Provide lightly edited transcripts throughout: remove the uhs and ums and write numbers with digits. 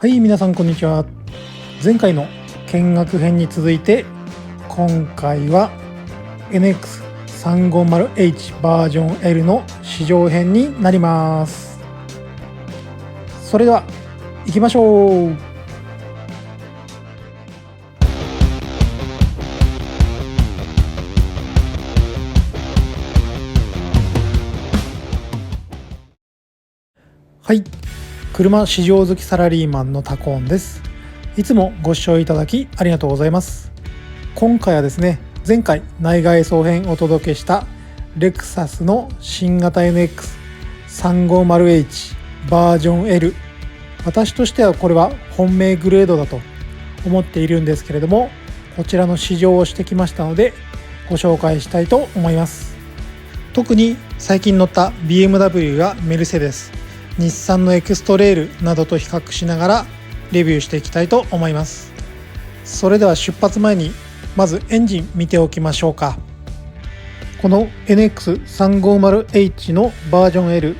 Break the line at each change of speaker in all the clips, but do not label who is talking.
はい、皆さんこんにちは。前回の見学編に続いて今回は NX350H バージョン L の試乗編になります。それでは行きましょう。はい、車試乗好きサラリーマンのタコーンです。いつもご視聴いただきありがとうございます。今回はですね、前回内外装編をお届けしたレクサスの新型 NX350H バージョン L、 私としてはこれは本命グレードだと思っているんですけれども、こちらの試乗をしてきましたのでご紹介したいと思います。特に最近乗った BMW やメルセデス、日産のエクストレールなどと比較しながらレビューしていきたいと思います。それでは出発前にまずエンジン見ておきましょうか。この NX350H のバージョン L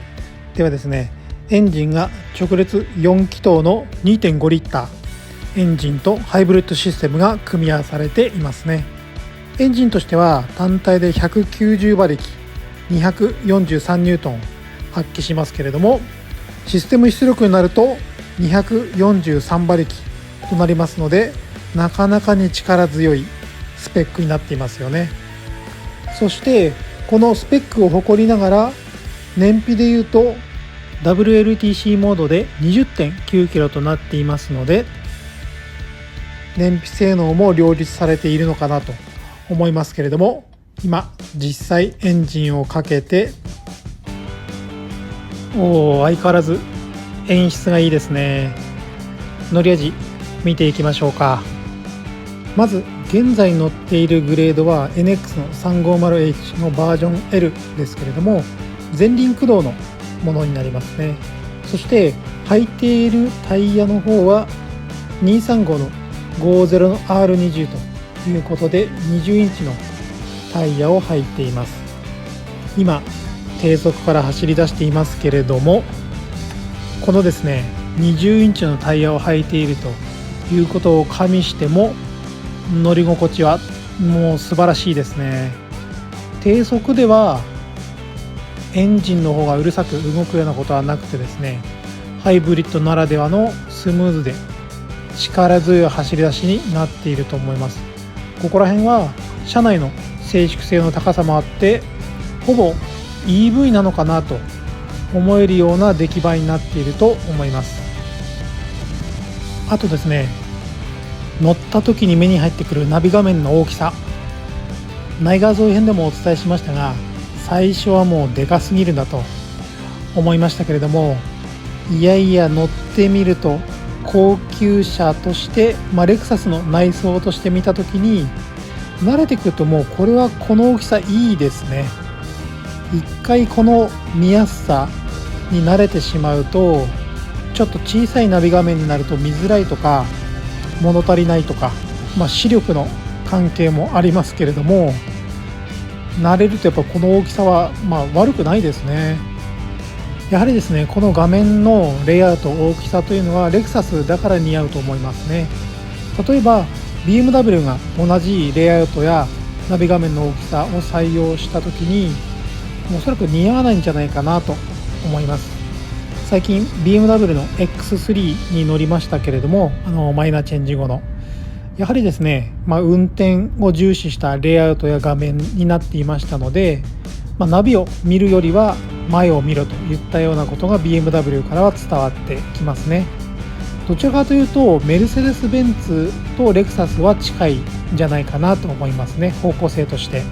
ではですね、エンジンが直列4気筒の 2.5 リッターエンジンとハイブリッドシステムが組み合わされていますね。エンジンとしては単体で190馬力243ニュートン発揮しますけれども、システム出力になると243馬力となりますので、なかなかに力強いスペックになっていますよね。そしてこのスペックを誇りながら燃費でいうと WLTC モードで 20.9 キロとなっていますので、燃費性能も両立されているのかなと思いますけれども、今実際エンジンをかけて相変わらず演出がいいですね。乗り味見ていきましょうか。まず現在乗っているグレードは NX の 350H のバージョン L ですけれども、前輪駆動のものになりますね。そして履いているタイヤの方は235の50の R20 ということで20インチのタイヤを履いています。今低速から走り出していますけれども、このですね20インチのタイヤを履いているということを加味しても乗り心地はもう素晴らしいですね。低速ではエンジンの方がうるさく動くようなことはなくてですね、ハイブリッドならではのスムーズで力強い走り出しになっていると思います。ここら辺は車内の静粛性の高さもあって、ほぼEV なのかなと思えるような出来栄えになっていると思います。あとですね、乗った時に目に入ってくるナビ画面の大きさ、内外装編でもお伝えしましたが、最初はもうでかすぎるんだと思いましたけれども、いやいや乗ってみると高級車として、レクサスの内装として見た時に慣れてくると、もうこれはこの大きさいいですね。一回この見やすさに慣れてしまうと、ちょっと小さいナビ画面になると見づらいとか物足りないとか、視力の関係もありますけれども、慣れるとやっぱこの大きさは悪くないですね。やはりですね、この画面のレイアウト、大きさというのはレクサスだから似合うと思いますね。例えば BMW が同じレイアウトやナビ画面の大きさを採用した時におそらく似合わないんじゃないかなと思います。最近 BMW の X3 に乗りましたけれども、マイナーチェンジ後のやはりですね、運転を重視したレイアウトや画面になっていましたので、ナビを見るよりは前を見ろといったようなことが BMW からは伝わってきますね。どちらかというとメルセデス・ベンツとレクサスは近いんじゃないかなと思いますね、方向性として。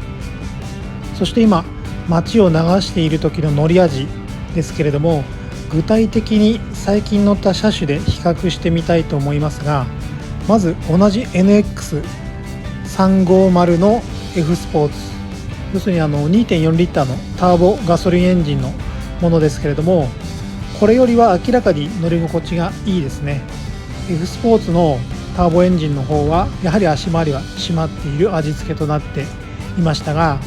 そして今街を流している時の乗り味ですけれども、具体的に最近乗った車種で比較してみたいと思いますが、まず同じ NX350 の F スポーツ、要するに2.4 リッターのターボガソリンエンジンのものですけれども、これよりは明らかに乗り心地がいいですね。 F スポーツのターボエンジンの方はやはり足回りは締まっている味付けとなっていましたが、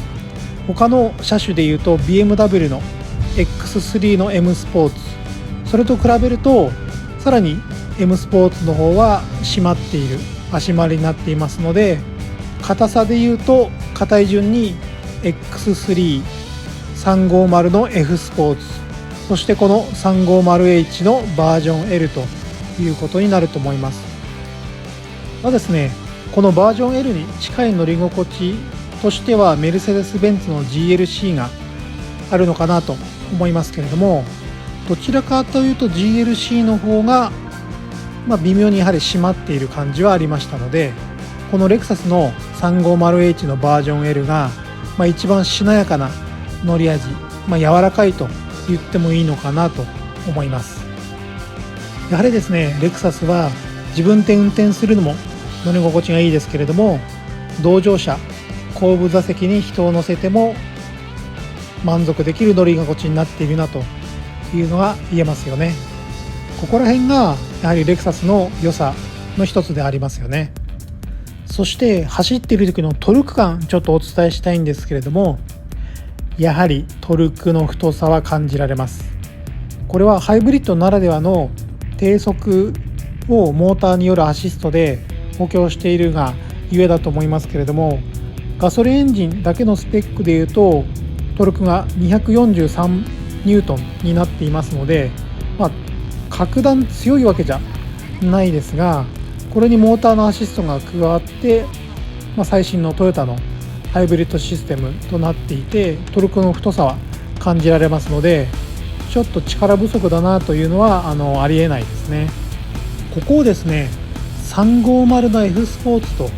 他の車種でいうと BMW の X3 の M スポーツ、それと比べるとさらに M スポーツの方は締まっている足回りになっていますので、硬さでいうと硬い順に X3、350の F スポーツ、そしてこの 350H のバージョン L ということになると思います。ですね、このバージョン L に近い乗り心地としてはメルセデス・ベンツの GLC があるのかなと思いますけれども、どちらかというと GLC の方が微妙にやはり締まっている感じはありましたので、このレクサスの 350H のバージョン L が一番しなやかな乗り味、柔らかいと言ってもいいのかなと思います。やはりですね、レクサスは自分で運転するのも乗り心地がいいですけれども、同乗者後部座席に人を乗せても満足できる乗り心地になっているなというのが言えますよね。ここら辺がやはりレクサスの良さの一つでありますよね。そして走っている時のトルク感、ちょっとお伝えしたいんですけれども、やはりトルクの太さは感じられます。これはハイブリッドならではの低速をモーターによるアシストで補強しているがゆえだと思いますけれども、ガソリンエンジンだけのスペックでいうとトルクが243ニュートンになっていますので、格段強いわけじゃないですが、これにモーターのアシストが加わって、最新のトヨタのハイブリッドシステムとなっていて、トルクの太さは感じられますので、ちょっと力不足だなというのはありえないですね。ここをですね、350の F スポーツと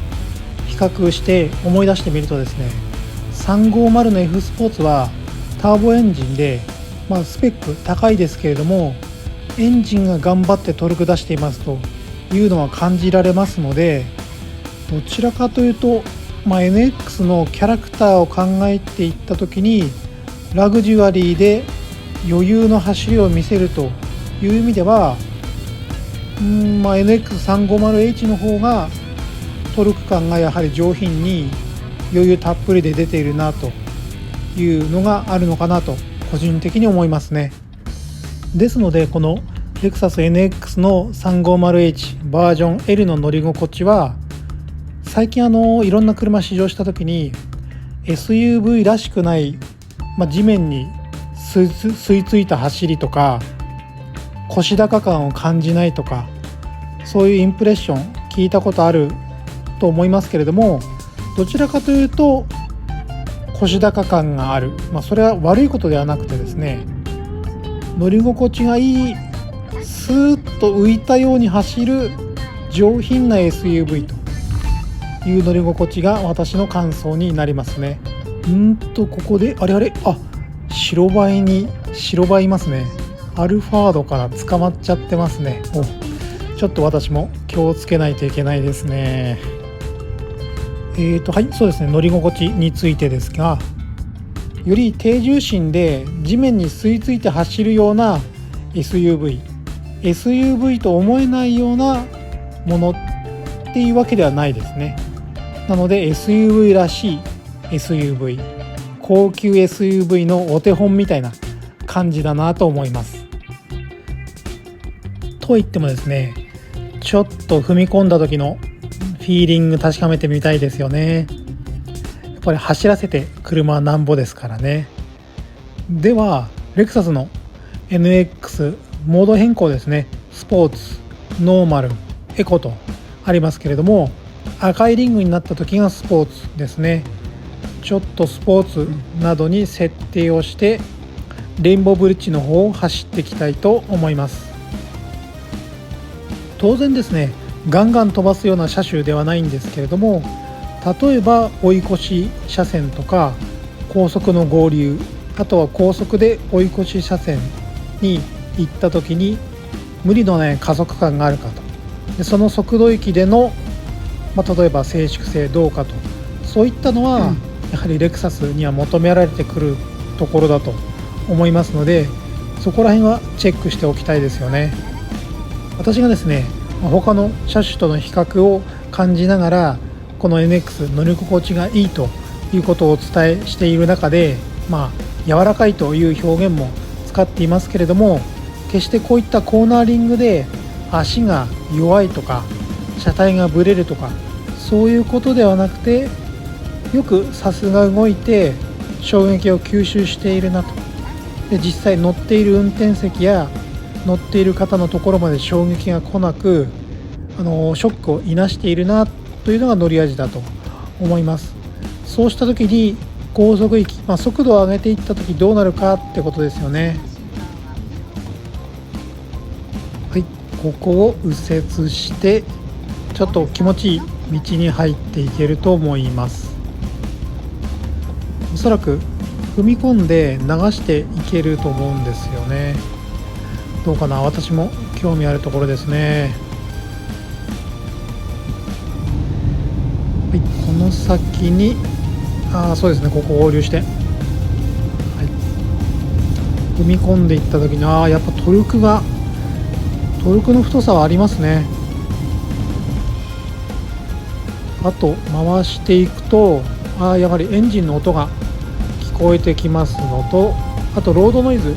比較して思い出してみるとですね、350の F スポーツはターボエンジンで、スペック高いですけれども、エンジンが頑張ってトルク出していますというのは感じられますので、どちらかというと、NX のキャラクターを考えていった時にラグジュアリーで余裕の走りを見せるという意味では、NX350H の方がトルク感がやはり上品に余裕たっぷりで出ているなというのがあるのかなと個人的に思いますね。ですので、このレクサス NX の 350H バージョン L の乗り心地は、最近いろんな車試乗した時に SUV らしくない、地面に吸い付いた走りとか腰高感を感じないとか、そういうインプレッション聞いたことあると思いますけれども、どちらかというと腰高感がある、それは悪いことではなくてですね、乗り心地がいい、スーッと浮いたように走る上品な SUV という乗り心地が私の感想になりますね。ここで白バイいますね。アルファードから捕まっちゃってますね。ちょっと私も気をつけないといけないですね。そうですね、乗り心地についてですが、より低重心で地面に吸い付いて走るような SUV と思えないようなものっていうわけではないですね。なので SUV らしい SUV、 高級 SUV のお手本みたいな感じだなと思います。と言ってもですね、ちょっと踏み込んだ時のフィーリング確かめてみたいですよね。やっぱり走らせて車はなんぼですからね。ではレクサスの NX モード変更ですね、スポーツ、ノーマル、エコとありますけれども、赤いリングになった時がスポーツですね。ちょっとスポーツなどに設定をしてレインボーブリッジの方を走っていきたいと思います。当然ですね、ガンガン飛ばすような車種ではないんですけれども、例えば追い越し車線とか高速の合流、あとは高速で追い越し車線に行った時に無理のない加速感があるかと、でその速度域での、例えば静粛性どうかと、そういったのはやはりレクサスには求められてくるところだと思いますので、そこら辺はチェックしておきたいですよね。私がですね、他の車種との比較を感じながらこの NX 乗り心地がいいということをお伝えしている中で、柔らかいという表現も使っていますけれども、決してこういったコーナーリングで足が弱いとか車体がブレるとかそういうことではなくて、よくさすが動いて衝撃を吸収しているなと。で実際乗っている運転席や乗っている方のところまで衝撃が来なく、ショックをいなしているなというのが乗り味だと思います。そうした時に高速域、速度を上げていった時どうなるかってことですよね。はい、ここを右折してちょっと気持ちいい道に入っていけると思います。おそらく踏み込んで流していけると思うんですよね。どうかな、私も興味あるところですね。はい、この先にそうですね、ここ合流して、はい、踏み込んでいった時にやっぱトルクの太さはありますね。あと回していくとやはりエンジンの音が聞こえてきますのと、あとロードノイズ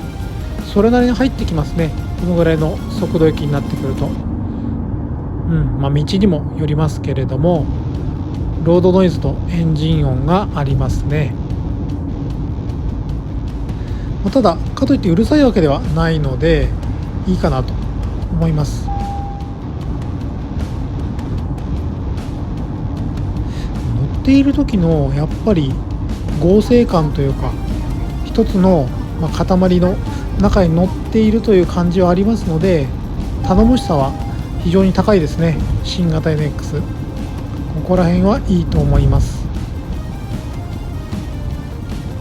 それなりに入ってきますね。このぐらいの速度域になってくると、道にもよりますけれども、ロードノイズとエンジン音がありますね。ただかといってうるさいわけではないのでいいかなと思います。乗っている時のやっぱり合成感というか、一つの塊の中に乗っているという感じはありますので、頼もしさは非常に高いですね。新型 NX、 ここら辺はいいと思います。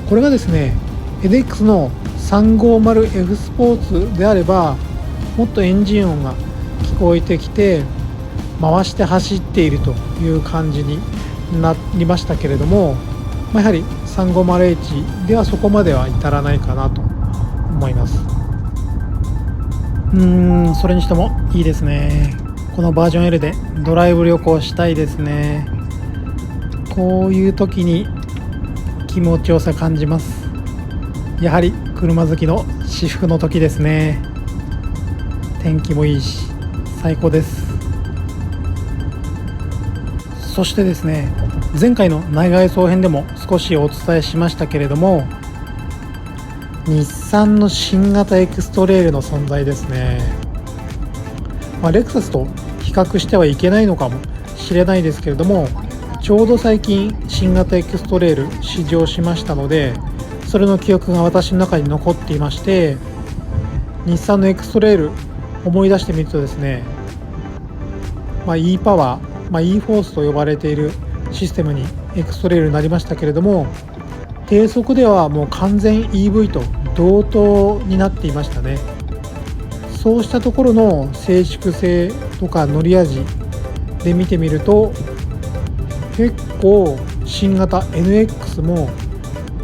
これがですね NX の 350F スポーツであれば、もっとエンジン音が聞こえてきて回して走っているという感じになりましたけれども、やはり 350H ではそこまでは至らないかなと思います。それにしてもいいですね。このバージョン L でドライブ旅行したいですね。こういう時に気持ちよさ感じます。やはり車好きの至福の時ですね。天気もいいし最高です。そしてですね、前回の内外装編でも少しお伝えしましたけれども、日産の新型エクストレイルの存在ですね。レクサスと比較してはいけないのかもしれないですけれども、ちょうど最近新型エクストレイル試乗しましたので、それの記憶が私の中に残っていまして、日産のエクストレイル思い出してみるとですね、e パワー、e フォースと呼ばれているシステムにエクストレイルになりましたけれども、低速ではもう完全 EV と同等になっていましたね。そうしたところの静粛性とか乗り味で見てみると、結構新型 NX も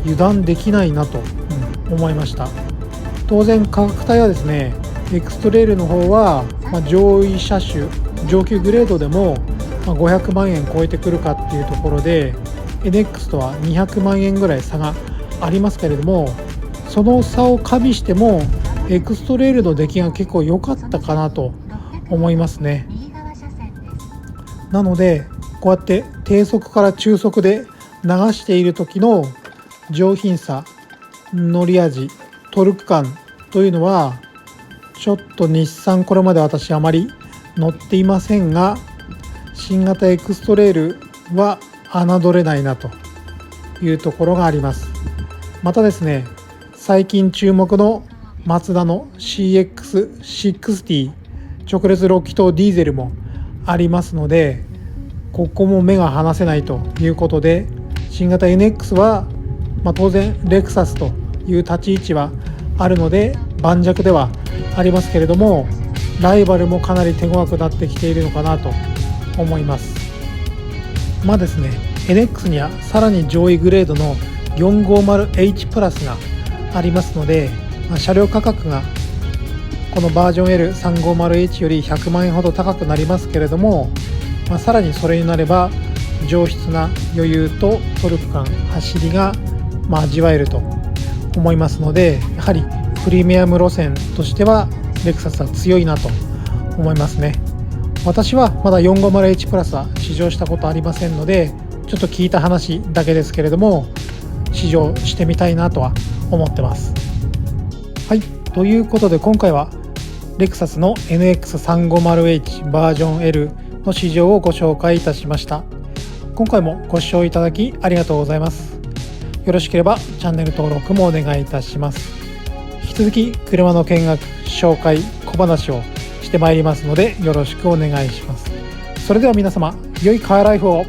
油断できないなと思いました。当然価格帯はですね、エクストレイルの方は上位車種上級グレードでも500万円超えてくるかっていうところで、 NX とは200万円ぐらい差がありますけれども、その差を加味してもエクストレイルの出来が結構良かったかなと思いますね。なのでこうやって低速から中速で流している時の上品さ、乗り味、トルク感というのはちょっと日産、これまで私あまり乗っていませんが、新型エクストレイルは侮れないなというところがあります。またですね、最近注目のマツダの CX60 直列6気筒ディーゼルもありますので、ここも目が離せないということで、新型 NX は、当然レクサスという立ち位置はあるので盤石ではありますけれども、ライバルもかなり手強くなってきているのかなと思います。ですね、NX にはさらに上位グレードの 450H プラスがありますので、車両価格がこのバージョン L350H より100万円ほど高くなりますけれども、さらにそれになれば上質な余裕とトルク感、走りが味わえると思いますので、やはりプレミアム路線としてはレクサスは強いなと思いますね。私はまだ 450H プラスは試乗したことありませんので、ちょっと聞いた話だけですけれども、試乗してみたいなとは思ってます。はい、ということで今回はレクサスの NX350H バージョン L の試乗をご紹介いたしました。今回もご視聴いただきありがとうございます。よろしければチャンネル登録もお願いいたします。引き続き車の見学、紹介、小話をしてまいりますのでよろしくお願いします。それでは皆様、良いカーライフを。